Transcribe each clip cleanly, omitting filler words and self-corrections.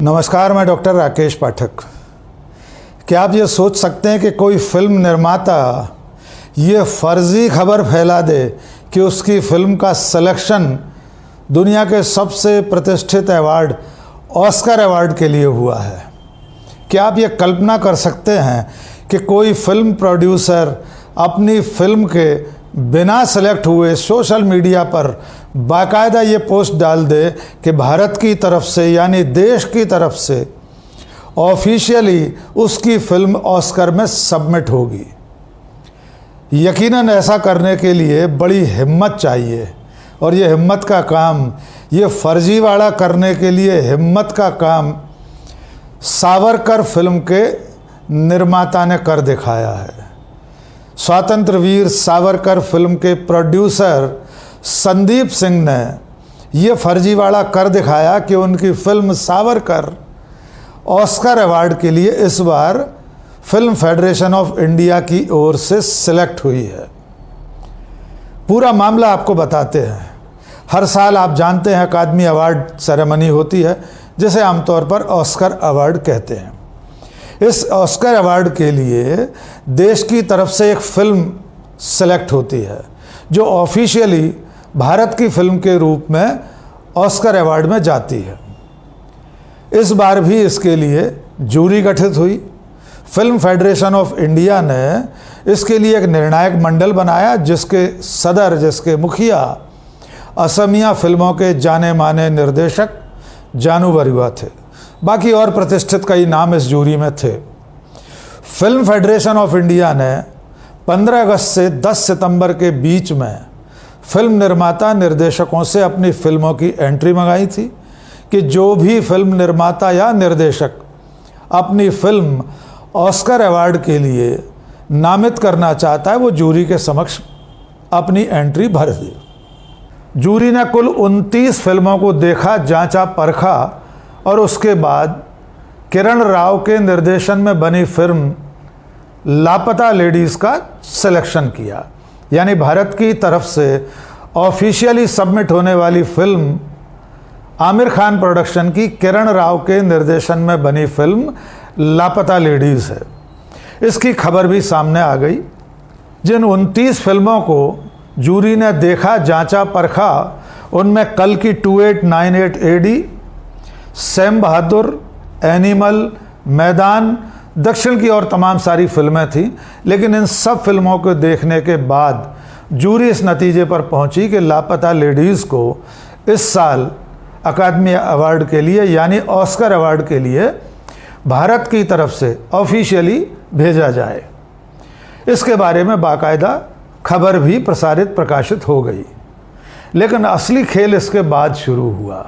नमस्कार, मैं डॉक्टर राकेश पाठक। क्या आप ये सोच सकते हैं कि कोई फिल्म निर्माता ये फर्जी खबर फैला दे कि उसकी फिल्म का सिलेक्शन दुनिया के सबसे प्रतिष्ठित अवार्ड ऑस्कर अवार्ड के लिए हुआ है? क्या आप ये कल्पना कर सकते हैं कि कोई फिल्म प्रोड्यूसर अपनी फिल्म के बिना सेलेक्ट हुए सोशल मीडिया पर बाकायदा ये पोस्ट डाल दे कि भारत की तरफ से यानी देश की तरफ से ऑफिशियली उसकी फिल्म ऑस्कर में सबमिट होगी? यकीनन ऐसा करने के लिए बड़ी हिम्मत चाहिए, और ये हिम्मत का काम, ये फर्जीवाड़ा करने के लिए हिम्मत का काम सावरकर फिल्म के निर्माता ने कर दिखाया है। स्वातंत्र वीर सावरकर फिल्म के प्रोड्यूसर संदीप सिंह ने ये फर्जीवाड़ा कर दिखाया कि उनकी फिल्म सावरकर ऑस्कर अवार्ड के लिए इस बार फिल्म फेडरेशन ऑफ इंडिया की ओर से सिलेक्ट हुई है। पूरा मामला आपको बताते हैं। हर साल आप जानते हैं अकादमी अवार्ड सेरेमनी होती है, जिसे आमतौर पर ऑस्कर अवार्ड कहते हैं। इस ऑस्कर अवार्ड के लिए देश की तरफ से एक फिल्म सेलेक्ट होती है जो ऑफिशियली भारत की फिल्म के रूप में ऑस्कर अवार्ड में जाती है। इस बार भी इसके लिए जूरी गठित हुई। फिल्म फेडरेशन ऑफ इंडिया ने इसके लिए एक निर्णायक मंडल बनाया, जिसके सदर, जिसके मुखिया असमिया फिल्मों के जाने माने निर्देशक जानू बरुआ थे। बाकी और प्रतिष्ठित कई नाम इस जूरी में थे। फिल्म फेडरेशन ऑफ इंडिया ने 15 अगस्त से 10 सितंबर के बीच में फिल्म निर्माता निर्देशकों से अपनी फिल्मों की एंट्री मंगाई थी कि जो भी फिल्म निर्माता या निर्देशक अपनी फिल्म ऑस्कर अवार्ड के लिए नामित करना चाहता है, वो जूरी के समक्ष अपनी एंट्री भर दे। जूरी ने कुल 29 फिल्मों को देखा, जांचा, परखा और उसके बाद किरण राव के निर्देशन में बनी फिल्म लापता लेडीज़ का सिलेक्शन किया। यानी भारत की तरफ से ऑफिशियली सबमिट होने वाली फिल्म आमिर खान प्रोडक्शन की किरण राव के निर्देशन में बनी फिल्म लापता लेडीज़ है। इसकी खबर भी सामने आ गई। जिन 29 फिल्मों को जूरी ने देखा, जांचा, परखा, उनमें कल की 2898 AD, सैम बहादुर, एनिमल, मैदान, दक्षिण की और तमाम सारी फिल्में थीं। लेकिन इन सब फिल्मों को देखने के बाद जूरी इस नतीजे पर पहुंची कि लापता लेडीज़ को इस साल अकादमी अवार्ड के लिए यानी ऑस्कर अवार्ड के लिए भारत की तरफ से ऑफिशियली भेजा जाए। इसके बारे में बाकायदा खबर भी प्रकाशित हो गई। लेकिन असली खेल इसके बाद शुरू हुआ।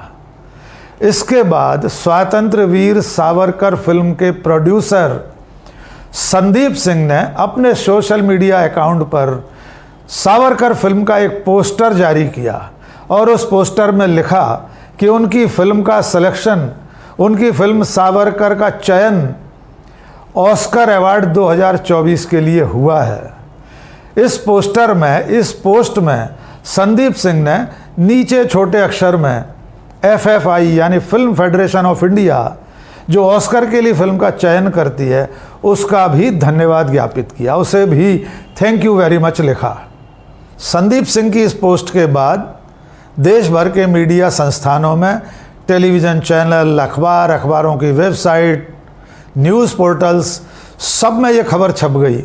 इसके बाद स्वातंत्र वीर सावरकर फिल्म के प्रोड्यूसर संदीप सिंह ने अपने सोशल मीडिया अकाउंट पर सावरकर फिल्म का एक पोस्टर जारी किया और उस पोस्टर में लिखा कि उनकी फिल्म का सिलेक्शन, उनकी फिल्म सावरकर का चयन ऑस्कर अवार्ड 2024 के लिए हुआ है। इस पोस्ट में संदीप सिंह ने नीचे छोटे अक्षर में FFI यानी फिल्म फेडरेशन ऑफ इंडिया, जो ऑस्कर के लिए फिल्म का चयन करती है, उसका भी धन्यवाद ज्ञापित किया, उसे भी थैंक यू वेरी मच लिखा। संदीप सिंह की इस पोस्ट के बाद देश भर के मीडिया संस्थानों में, टेलीविज़न चैनल, अखबारों की वेबसाइट, न्यूज़ पोर्टल्स, सब में ये खबर छप गई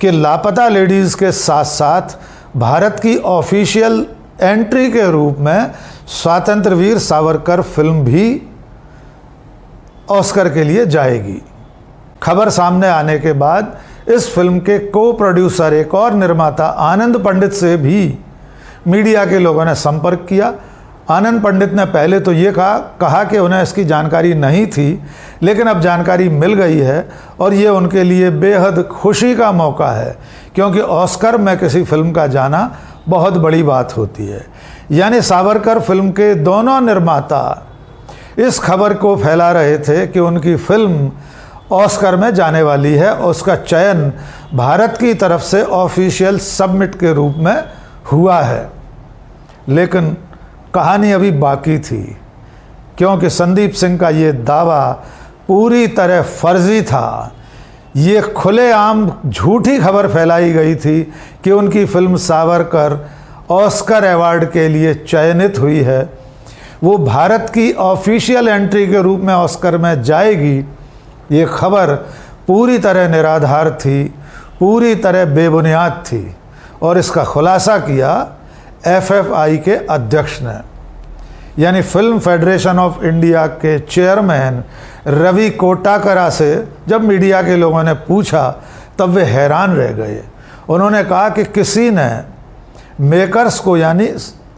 कि लापता लेडीज़ के साथ साथ भारत की ऑफिशियल एंट्री के रूप में स्वातंत्र वीर सावरकर फिल्म भी ऑस्कर के लिए जाएगी। खबर सामने आने के बाद इस फिल्म के को प्रोड्यूसर, एक और निर्माता आनंद पंडित से भी मीडिया के लोगों ने संपर्क किया। आनंद पंडित ने पहले तो ये कहा कि उन्हें इसकी जानकारी नहीं थी, लेकिन अब जानकारी मिल गई है और ये उनके लिए बेहद खुशी का मौका है, क्योंकि ऑस्कर में किसी फिल्म का जाना बहुत बड़ी बात होती है। यानी सावरकर फिल्म के दोनों निर्माता इस खबर को फैला रहे थे कि उनकी फिल्म ऑस्कर में जाने वाली है, उसका चयन भारत की तरफ से ऑफिशियल सबमिट के रूप में हुआ है। लेकिन कहानी अभी बाकी थी। क्योंकि संदीप सिंह का ये दावा पूरी तरह फर्जी था। ये खुलेआम झूठी खबर फैलाई गई थी कि उनकी फिल्म सावरकर ऑस्कर अवार्ड के लिए चयनित हुई है, वो भारत की ऑफिशियल एंट्री के रूप में ऑस्कर में जाएगी। ये खबर पूरी तरह निराधार थी, पूरी तरह बेबुनियाद थी और इसका खुलासा किया एफएफआई के अध्यक्ष ने, यानी फिल्म फेडरेशन ऑफ इंडिया के चेयरमैन रवि कोटाकरा से जब मीडिया के लोगों ने पूछा तब वे हैरान रह गए। उन्होंने कहा कि किसी ने मेकर्स को यानी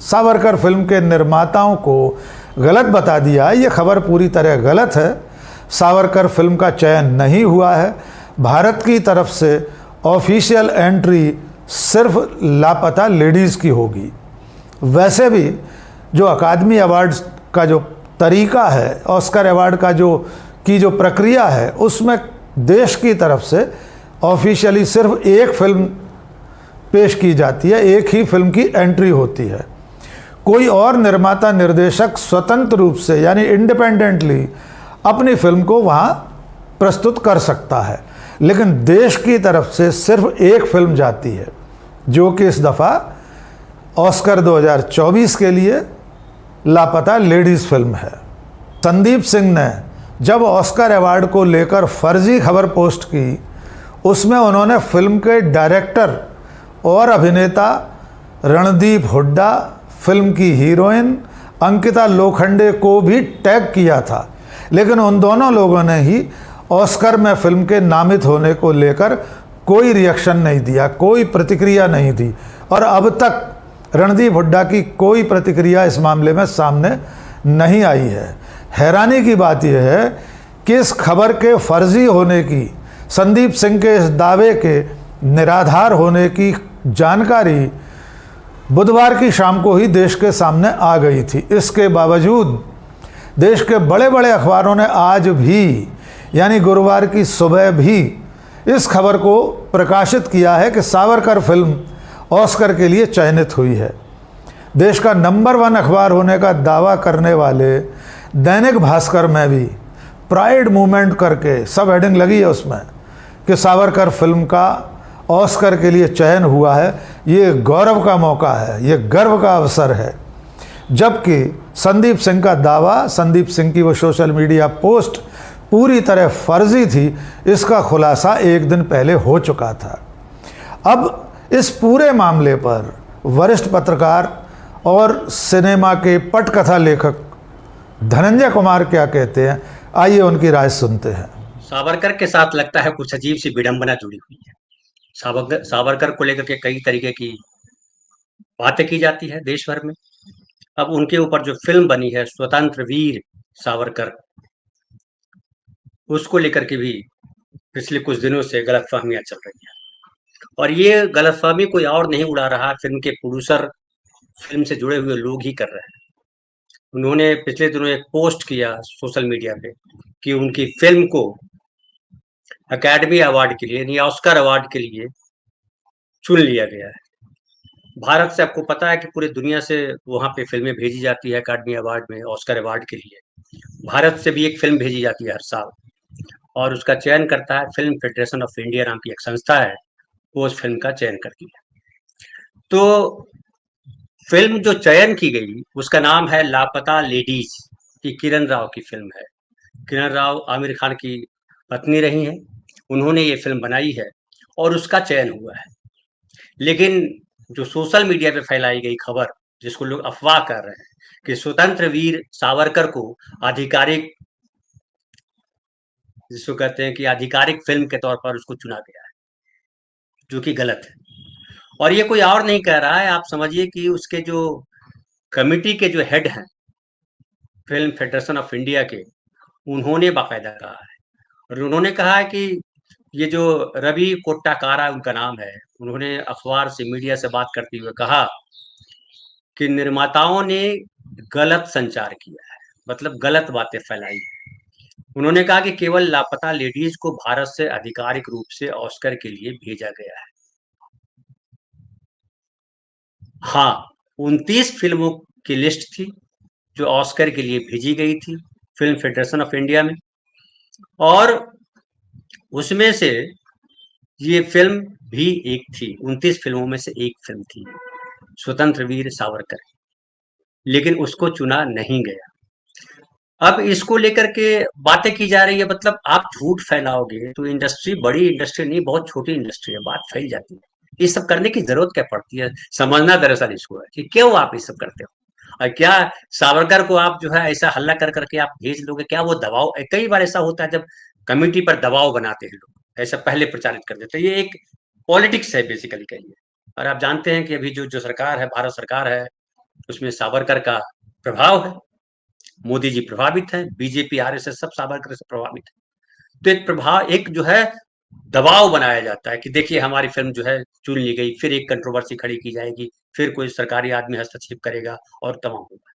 सावरकर फिल्म के निर्माताओं को गलत बता दिया। ये खबर पूरी तरह गलत है। सावरकर फिल्म का चयन नहीं हुआ है। भारत की तरफ से ऑफिशियल एंट्री सिर्फ लापता लेडीज़ की होगी। वैसे भी जो अकादमी अवार्ड्स का जो तरीका है, ऑस्कर अवार्ड का जो प्रक्रिया है, उसमें देश की तरफ से ऑफिशियली सिर्फ एक फिल्म पेश की जाती है, एक ही फिल्म की एंट्री होती है। कोई और निर्माता निर्देशक स्वतंत्र रूप से यानी इंडिपेंडेंटली अपनी फिल्म को वहाँ प्रस्तुत कर सकता है, लेकिन देश की तरफ से सिर्फ एक फिल्म जाती है, जो कि इस दफ़ा ऑस्कर 2024 के लिए लापता लेडीज़ फिल्म है। संदीप सिंह ने जब ऑस्कर अवार्ड को लेकर फर्जी खबर पोस्ट की, उसमें उन्होंने फिल्म के डायरेक्टर और अभिनेता रणदीप हुड्डा, फिल्म की हीरोइन अंकिता लोखंडे को भी टैग किया था, लेकिन उन दोनों लोगों ने ही ऑस्कर में फिल्म के नामित होने को लेकर कोई रिएक्शन नहीं दिया, कोई प्रतिक्रिया नहीं दी और अब तक रणदीप हुड्डा की कोई प्रतिक्रिया इस मामले में सामने नहीं आई है। हैरानी की बात यह है कि इस खबर के फर्जी होने की, संदीप सिंह के इस दावे के निराधार होने की जानकारी बुधवार की शाम को ही देश के सामने आ गई थी। इसके बावजूद देश के बड़े बड़े अखबारों ने आज भी यानी गुरुवार की सुबह भी इस खबर को प्रकाशित किया है कि सावरकर फिल्म ऑस्कर के लिए चयनित हुई है। देश का नंबर 1 अखबार होने का दावा करने वाले दैनिक भास्कर में भी प्राइड मूवमेंट करके सब हेडिंग लगी है उसमें कि सावरकर फिल्म का ऑस्कर के लिए चयन हुआ है। ये गौरव का मौका है, ये गर्व का अवसर है। जबकि संदीप सिंह का दावा, संदीप सिंह की वो सोशल मीडिया पोस्ट पूरी तरह फर्जी थी, इसका खुलासा एक दिन पहले हो चुका था। अब इस पूरे मामले पर वरिष्ठ पत्रकार और सिनेमा के पटकथा लेखक धनंजय कुमार क्या कहते हैं, आइए उनकी राय सुनते हैं। सावरकर के साथ लगता है कुछ अजीब सी विडंबना जुड़ी हुई है। सावरकर को लेकर के कई तरीके की बातें की जाती है देश भर में। अब उनके ऊपर जो फिल्म बनी है स्वतंत्र वीर सावरकर, उसको लेकर के भी पिछले कुछ दिनों से गलतफहमियां चल रही है और ये गलतफहमी कोई और नहीं उड़ा रहा, फिल्म के प्रोड्यूसर, फिल्म से जुड़े हुए लोग ही कर रहे हैं। उन्होंने पिछले दिनों एक पोस्ट किया सोशल मीडिया पे कि उनकी फिल्म को अकेडमी अवार्ड के लिए यानी ऑस्कर अवार्ड के लिए चुन लिया गया है। भारत से आपको पता है कि पूरी दुनिया से वहाँ पे फिल्में भेजी जाती है अकादमी अवार्ड में, ऑस्कर अवार्ड के लिए। भारत से भी एक फिल्म भेजी जाती है हर साल और उसका चयन करता है फिल्म फेडरेशन ऑफ इंडिया नाम की एक संस्था है, वो उस फिल्म का चयन करती है। तो फिल्म जो चयन की गई उसका नाम है लापता लेडीज, की किरण राव की फिल्म है। किरण राव आमिर खान की पत्नी रही हैं, उन्होंने ये फिल्म बनाई है और उसका चयन हुआ है। लेकिन जो सोशल मीडिया पे फैलाई गई खबर, जिसको लोग अफवाह कर रहे हैं कि स्वतंत्र वीर सावरकर को आधिकारिक, जिसको कहते हैं कि आधिकारिक फिल्म के तौर पर उसको चुना गया है, जो कि गलत है। और ये कोई और नहीं कह रहा है, आप समझिए कि उसके जो कमिटी के जो हेड हैं फिल्म फेडरेशन ऑफ इंडिया के, उन्होंने बाकायदा कहा है और उन्होंने कहा है कि ये जो रवि कोट्टाकारा उनका नाम है, उन्होंने अखबार से, मीडिया से बात करते हुए कहा कि निर्माताओं ने गलत संचार किया है, मतलब गलत बातें फैलाई है। उन्होंने कहा कि केवल लापता लेडीज को भारत से आधिकारिक रूप से ऑस्कर के लिए भेजा गया है। हाँ, 29 फिल्मों की लिस्ट थी जो ऑस्कर के लिए भेजी गई थी फिल्म फेडरेशन ऑफ इंडिया में, और उसमें से ये फिल्म भी एक थी, 29 फिल्मों में से एक फिल्म थी, स्वतंत्र वीर सावरकर, लेकिन उसको चुना नहीं गया। अब इसको लेकर के बातें की जा रही है, मतलब आप झूठ फैलाओगे तो इंडस्ट्री बड़ी इंडस्ट्री नहीं, बहुत छोटी इंडस्ट्री है, बात फैल जाती है। ये सब करने की जरूरत क्या पड़ती है, समझना दरअसल इसको है कि क्यों आप ये सब करते हो। और क्या सावरकर को आप जो है ऐसा हल्ला कर करके आप भेज लोगे, क्या वो दबाव, कई बार ऐसा होता है जब कमिटी पर दबाव बनाते हैं लोग, ऐसा पहले प्रचारित कर देते हैं, ये एक पॉलिटिक्स है बेसिकली कहिए। और आप जानते हैं कि अभी जो जो सरकार है, भारत सरकार है, उसमें सावरकर का प्रभाव है, मोदी जी प्रभावित हैं, बीजेपी आरएसएस सब सावरकर से प्रभावित है। तो एक प्रभाव, एक जो है दबाव बनाया जाता है कि देखिए हमारी फिल्म जो है चुन ली गई, फिर एक कंट्रोवर्सी खड़ी की जाएगी, फिर कोई सरकारी आदमी हस्तक्षेप करेगा और तमाम होगा।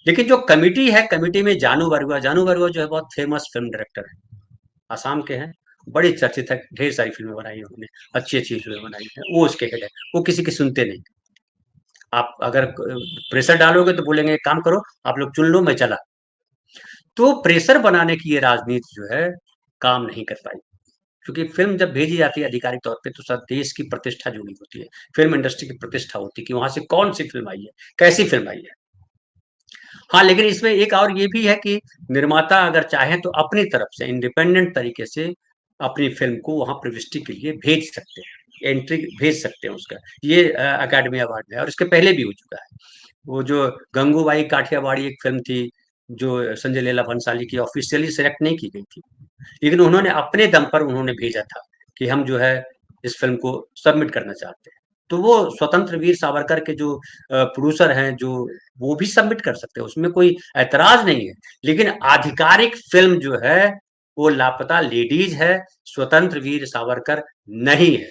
लेकिन जो कमिटी है, कमिटी में जानू बरुआ जो है बहुत फेमस फिल्म डायरेक्टर है, आसाम के हैं, बड़ी चर्चित है, ढेर सारी फिल्में बनाई है उन्होंने, अच्छी अच्छी फिल्में बनाई है, वो उसके हेड है, वो किसी की सुनते नहीं। आप अगर प्रेशर डालोगे तो बोलेंगे एक काम करो आप लोग चुन लो, मैं चला। तो प्रेशर बनाने की ये राजनीति जो है काम नहीं कर पाई, क्योंकि फिल्म जब भेजी जाती है आधिकारिक तौर पे तो सब देश की प्रतिष्ठा जुड़ी होती है, फिल्म इंडस्ट्री की प्रतिष्ठा होती है कि वहां से कौन सी फिल्म आई है, कैसी फिल्म आई है। हाँ, लेकिन इसमें एक और ये भी है कि निर्माता अगर चाहें तो अपनी तरफ से इंडिपेंडेंट तरीके से अपनी फिल्म को वहां प्रविष्टि के लिए भेज सकते हैं, एंट्री भेज सकते हैं उसका। ये अकादमी अवार्ड में है और इसके पहले भी हो चुका है। वो जो गंगूबाई काठियावाड़ी एक फिल्म थी जो संजय लीला भंसाली की, ऑफिशियली सेलेक्ट नहीं की गई थी, लेकिन उन्होंने अपने दम पर उन्होंने भेजा था कि हम जो है इस फिल्म को सबमिट करना चाहते हैं। तो वो स्वतंत्र वीर सावरकर के जो प्रोड्यूसर हैं, जो वो भी सबमिट कर सकते हैं, उसमें कोई ऐतराज नहीं है। लेकिन आधिकारिक फिल्म जो है वो लापता लेडीज है, स्वतंत्र वीर सावरकर नहीं है,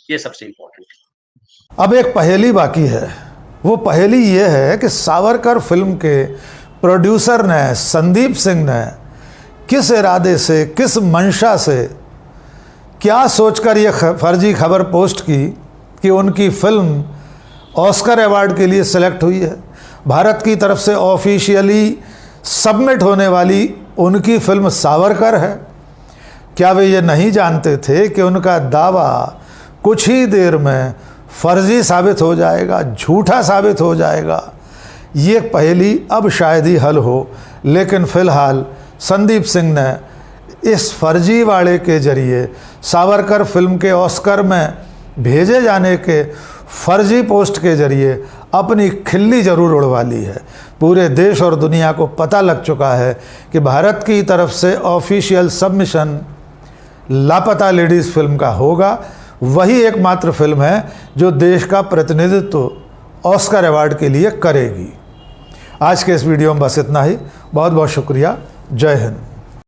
ये सबसे इंपॉर्टेंट है। अब एक पहेली बाकी है, वो पहेली ये है कि सावरकर फिल्म के प्रोड्यूसर ने, संदीप सिंह ने, किस इरादे से, किस मंशा से, क्या सोचकर ये फर्जी खबर पोस्ट की कि उनकी फिल्म ऑस्कर अवार्ड के लिए सेलेक्ट हुई है। भारत की तरफ से ऑफिशियली सबमिट होने वाली उनकी फिल्म सावरकर है। क्या वे ये नहीं जानते थे कि उनका दावा कुछ ही देर में फर्जी साबित हो जाएगा, झूठा साबित हो जाएगा। ये पहेली अब शायद ही हल हो, लेकिन फ़िलहाल संदीप सिंह ने इस फर्जीवाड़े के जरिए सावरकर फिल्म के ऑस्कर में भेजे जाने के फर्जी पोस्ट के जरिए अपनी खिल्ली जरूर उड़वा ली है। पूरे देश और दुनिया को पता लग चुका है कि भारत की तरफ से ऑफिशियल सबमिशन लापता लेडीज़ फिल्म का होगा। वही एकमात्र फिल्म है जो देश का प्रतिनिधित्व ऑस्कर अवार्ड के लिए करेगी। आज के इस वीडियो में बस इतना ही। बहुत बहुत शुक्रिया। जय हिंद।